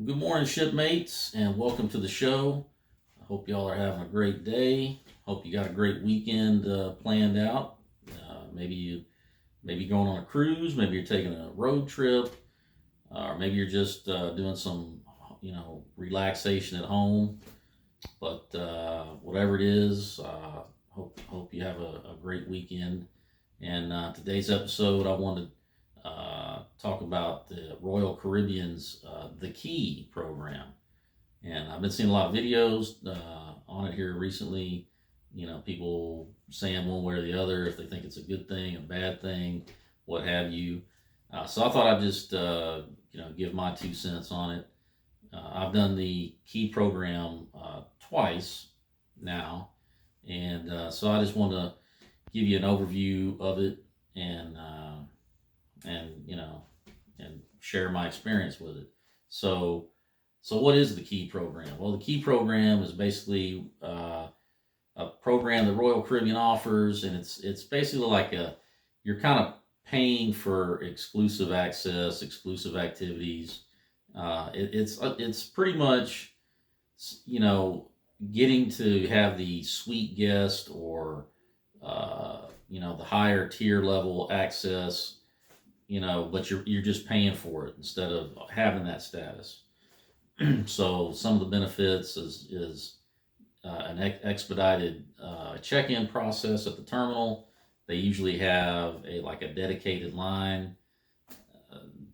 Good morning, shipmates, and welcome to the show. I hope y'all are having a great day. Hope you got a great weekend planned out. Maybe going on a cruise. Maybe you're taking a road trip, or maybe you're just doing some, relaxation at home. But whatever it is, hope you have a great weekend. And today's episode, I wanted to talk about the Royal Caribbean's The Key program. And I've been seeing a lot of videos on it here recently. People saying one way or the other if they think it's a good thing, a bad thing, what have you. So I thought I'd just give my 2 cents on it. I've done the Key program twice now, and so I just want to give you an overview of it and share my experience with it. So what is the Key program? Well, the Key program is basically a program the Royal Caribbean offers, and it's basically like you're kind of paying for exclusive access, exclusive activities. It's pretty much getting to have the suite guest or the higher tier level access, but you're just paying for it instead of having that status. So some of the benefits is an expedited check-in process at the terminal. They usually have a dedicated line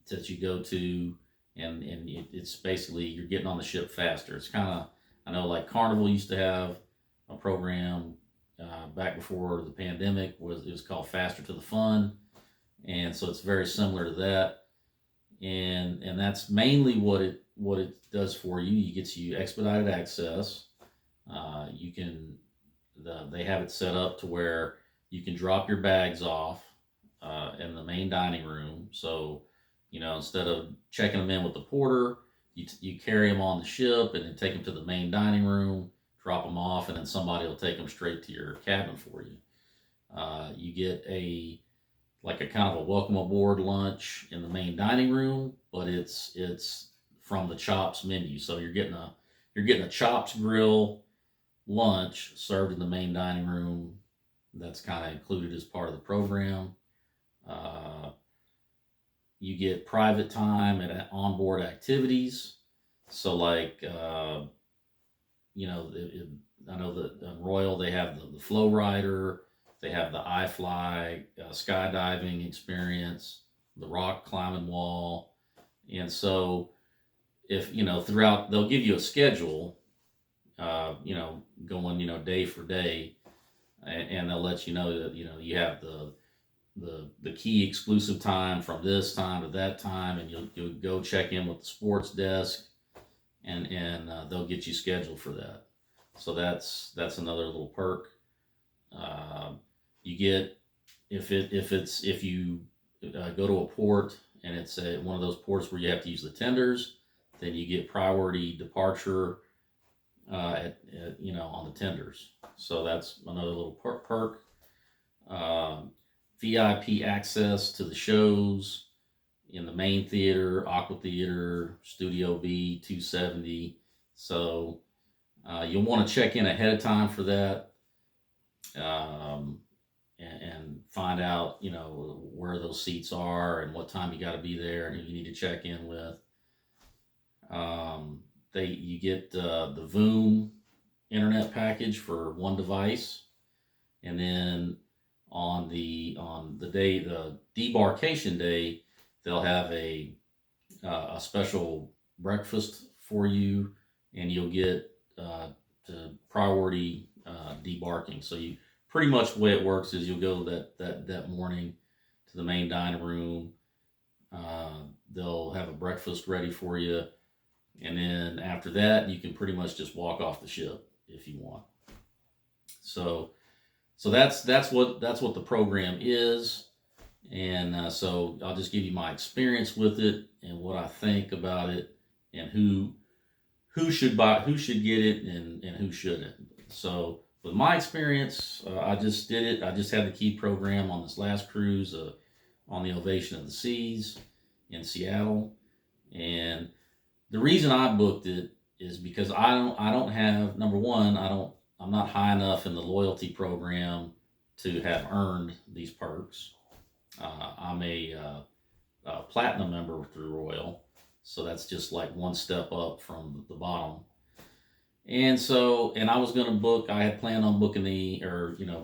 that you go to, and it's basically you're getting on the ship faster. It's kind of, I know, like Carnival used to have a program back before the pandemic. It was called Faster to the Fun, and so it's very similar to that. And that's mainly what it does for you. You get you expedited access. They have it set up to where you can drop your bags off in the main dining room. So instead of checking them in with the porter, you carry them on the ship and then take them to the main dining room, drop them off, and then somebody will take them straight to your cabin for you. You get a kind of a welcome aboard lunch in the main dining room, but it's from the Chops menu. So you're getting a Chops grill lunch served in the main dining room. That's kind of included as part of the program. You get private time at onboard activities. So I know that on Royal they have the Flow Rider, they have the iFly skydiving experience, the rock climbing wall, and so if throughout they'll give you a schedule, going day for day, and they'll let you know that you have the Key exclusive time from this time to that time, and you'll go check in with the sports desk, and they'll get you scheduled for that. So that's another little perk. You get if you go to a port and it's one of those ports where you have to use the tenders, then you get priority departure on the tenders. So that's another little perk. VIP access to the shows in the main theater, Aqua Theater, Studio B, 270. So you'll want to check in ahead of time for that, and find out where those seats are and what time you got to be there and who you need to check in with. You get the Voom internet package for one device, and then on the debarkation day, they'll have a special breakfast for you, and you'll get the priority debarking. So you pretty much the way it works is you'll go that morning to the main dining room. They'll have a breakfast ready for you, and then after that, you can pretty much just walk off the ship if you want. So that's what the program is, and so I'll just give you my experience with it and what I think about it, and who should get it, and who shouldn't. So with my experience, I just did it. I just had the Key program on this last cruise on the Ovation of the Seas in Seattle, and the reason I booked it is because I don't have, number one, I'm not high enough in the loyalty program to have earned these perks. I'm a platinum member through Royal, so that's just like one step up from the bottom. And so, and I was going to book. I had planned on booking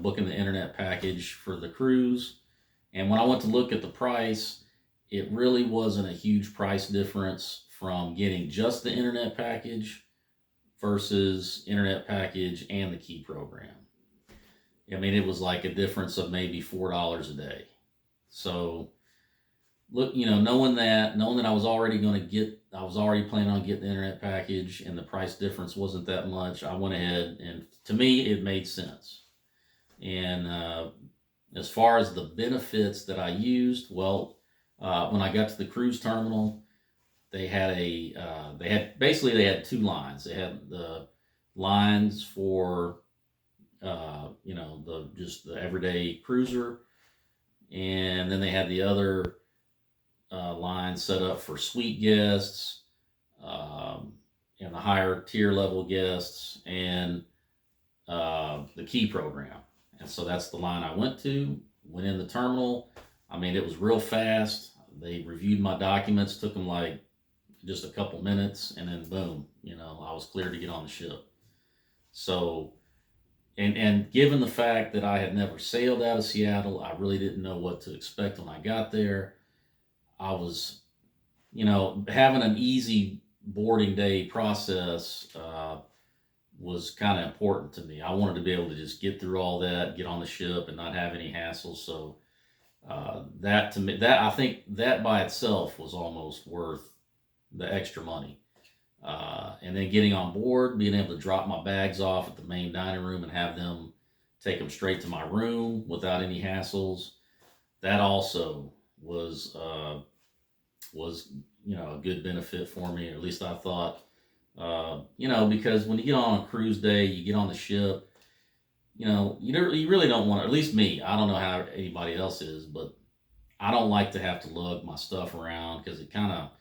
booking the internet package for the cruise. And when I went to look at the price, it really wasn't a huge price difference from getting just the internet package versus internet package and the key program. I mean, it was like a difference of maybe $4 a day. So, look, knowing that I was already I was already planning on getting the internet package, and the price difference wasn't that much. I went ahead, and to me, it made sense. And as far as the benefits that I used, well, when I got to the cruise terminal, they had they had two lines. They had the lines for the everyday cruiser, and then they had the other line set up for suite guests, and the higher tier level guests, and the key program. And so that's the line I went in the terminal. I mean, it was real fast. They reviewed my documents, took them like just a couple minutes, and then boom, I was cleared to get on the ship. So, and given the fact that I had never sailed out of Seattle, I really didn't know what to expect when I got there. I was, having an easy boarding day process was kind of important to me. I wanted to be able to just get through all that, get on the ship, and not have any hassles. So that to me, that I think that by itself was almost worth the extra money. And then getting on board, being able to drop my bags off at the main dining room and have them take them straight to my room without any hassles. That also was a good benefit for me, or at least I thought. Because when you get on a cruise day, you get on the ship, you really don't want to, at least me, I don't know how anybody else is, but I don't like to have to lug my stuff around because it kind of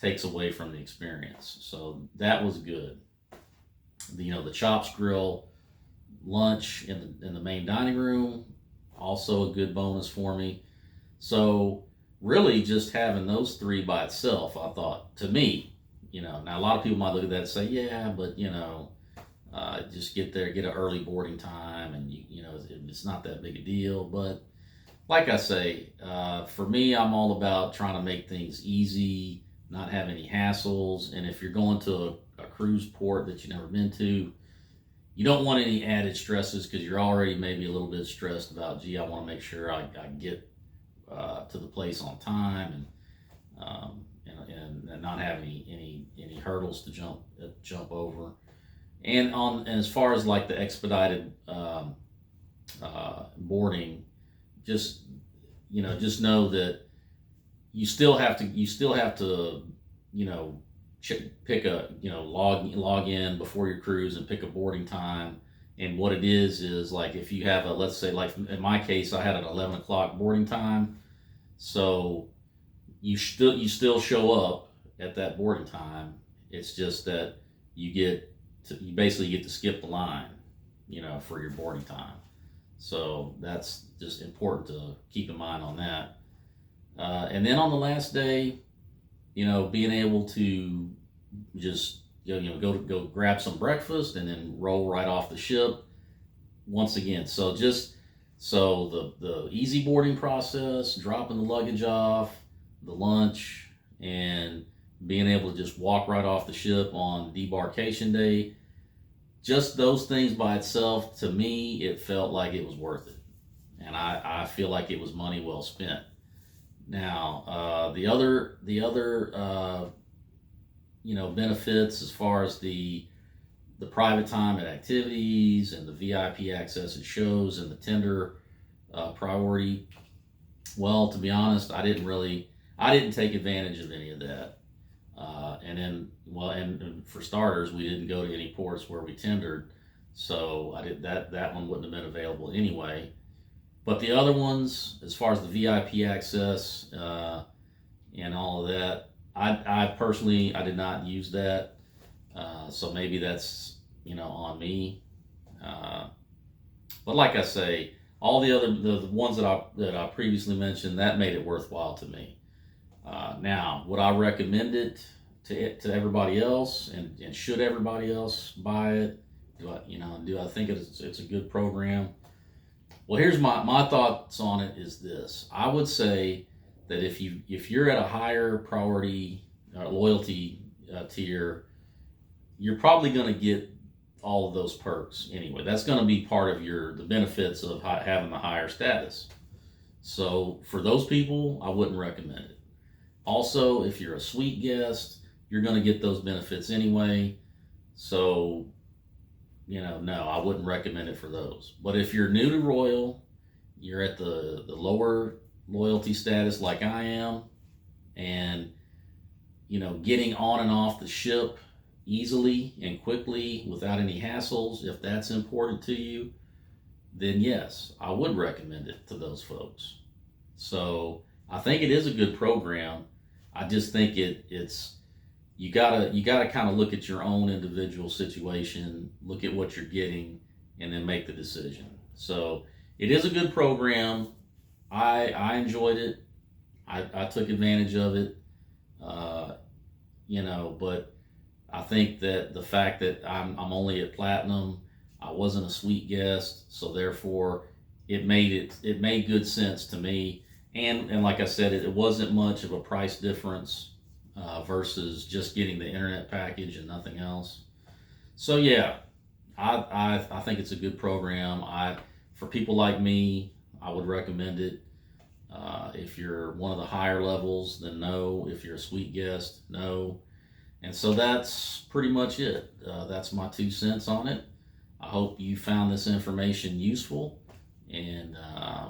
takes away from the experience. So that was good. The Chops Grill lunch in the main dining room, also a good bonus for me. So really just having those three by itself, I thought, to me, now a lot of people might look at that and say, yeah, but just get there, get an early boarding time, and it's not that big a deal. But like I say, for me, I'm all about trying to make things easy, not have any hassles. And if you're going to a cruise port that you've never been to, you don't want any added stresses because you're already maybe a little bit stressed about, gee, I want to make sure I get to the place on time, and not have any hurdles to jump over. And as far as like the expedited boarding, just know that you still have to pick a log in before your cruise and pick a boarding time. And what it is like if you have let's say, like in my case, I had an 11 o'clock boarding time, so you still show up at that boarding time. It's just that you basically get to skip the line, for your boarding time. So that's just important to keep in mind on that. And then on the last day, being able to just go grab some breakfast and then roll right off the ship once again. So the easy boarding process, dropping the luggage off, the lunch, and being able to just walk right off the ship on debarkation day, just those things by itself, to me, it felt like it was worth it. And I feel like it was money well spent. Now, the other benefits as far as the private time at activities and the VIP access at shows and the tender priority, well, to be honest, I didn't take advantage of any of that. And for starters, we didn't go to any ports where we tendered, so that one wouldn't have been available anyway. But the other ones, as far as the VIP access and all of that, I personally, I did not use that. So maybe that's, on me. Uh, but like I say, all the ones that I previously mentioned, that made it worthwhile to me. Now, would I recommend it to everybody else, and should everybody else buy it? Do I think it's a good program? Well, here's my thoughts on it is this. I would say that if you're at a higher priority loyalty tier, you're probably going to get all of those perks anyway. That's going to be part of the benefits of having the higher status. So for those people, I wouldn't recommend it. Also, if you're a suite guest, you're going to get those benefits anyway. So, no, I wouldn't recommend it for those. But if you're new to Royal, you're at the lower loyalty status like I am, and, getting on and off the ship easily and quickly without any hassles, if that's important to you, then yes, I would recommend it to those folks. So I think it is a good program. I just think it's you gotta kind of look at your own individual situation, look at what you're getting, and then make the decision. So it is a good program. I enjoyed it. I took advantage of it. Uh, but I think that the fact that I'm only at platinum, I wasn't a suite guest, so therefore it made good sense to me. And like I said, it wasn't much of a price difference versus just getting the internet package and nothing else. So yeah, I think it's a good program. For people like me, I would recommend it. If you're one of the higher levels, then no. If you're a suite guest, no. And so that's pretty much it. That's my 2 cents on it. I hope you found this information useful. And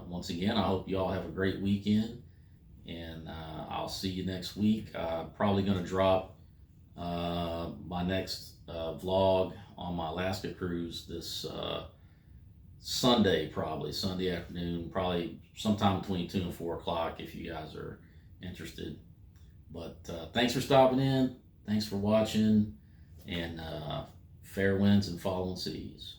once again, I hope you all have a great weekend. And I'll see you next week. Probably going to drop my next vlog on my Alaska cruise this Sunday, probably Sunday afternoon, probably sometime between 2 and 4 o'clock if you guys are interested. But thanks for stopping in. Thanks for watching, and fair winds and following seas.